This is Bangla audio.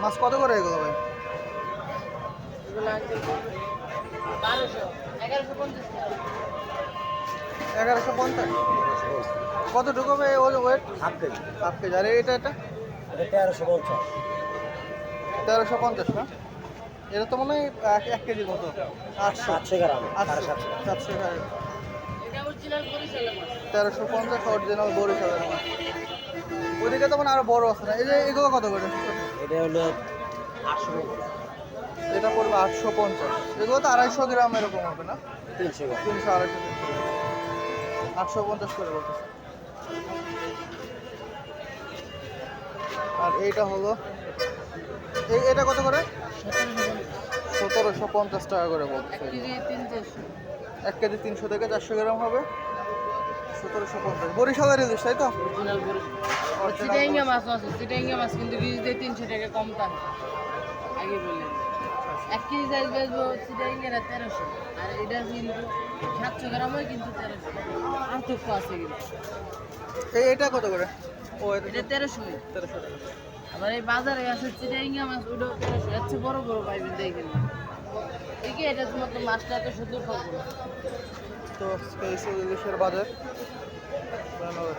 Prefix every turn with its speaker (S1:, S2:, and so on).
S1: মাছ কত করে এগুলো ভাই?
S2: এগুলো আজকে 1200 1150 টাকা।
S1: 1150। কত ঢুকবে ওই weight?
S3: Half kg.
S1: Half kg. আর এটা এটা
S3: এটা 1350।
S1: 1350 না? এটা তো মনে হয় 1 কেজির মতো। 800
S3: 700 গ্রাম,
S1: 800
S3: 750।
S1: 700 টাকা।
S2: এটা অরিজিনাল বরিশালের মাছ।
S1: 1350 অরিজিনাল বরিশালের মাছ। ওদিকে তো মানে আরো বড় আছে না? এই যে এগুলো কত করে?
S3: এটা হলো 850।
S1: এটা পড়বে 850। এগুলো তো 250 গ্রাম এরকম হবে না?
S3: 300 গ্রাম।
S1: 300 250 850 করে বলতেছে। আর এইটা হলো এটা কত করে? 1750 টাকা করে বলতেছে।
S2: 1 কেজি 300।
S1: 1 কেজি 300 থেকে 400 গ্রাম হবে 1750। বরিশালের ইলিশ তাই তো?
S2: অরিজিনাল বরিশাল।
S1: Original
S2: চিটাঙ্গা মাছ আছে, চিটাঙ্গা মাছ কিন্তু কেজিতে 300 টাকা কম দাম। আগে বললেন 1 কেজি সাইজ বেচবো চিটাঙ্গাটা 1300, আর এটা কিন্তু 700 গ্রাম হয় কিন্তু 1300। পার্থক্য আছে কিন্তু।
S1: এটা কত করে? ও
S2: এটা 1300।
S1: 1300 টাকা।
S2: আবার এই বাজারে আছে চিটাঙ্গা মাছ, ওটাও 1300। এর চেয়ে বড় বড় পাইবেন দেখেন। ঠিকই, এটা তোমার তো মাছটা তো শুদ্ধ পাবো না।
S1: তো আজকে এই ইলিশের বাজার ধন্যবাদ।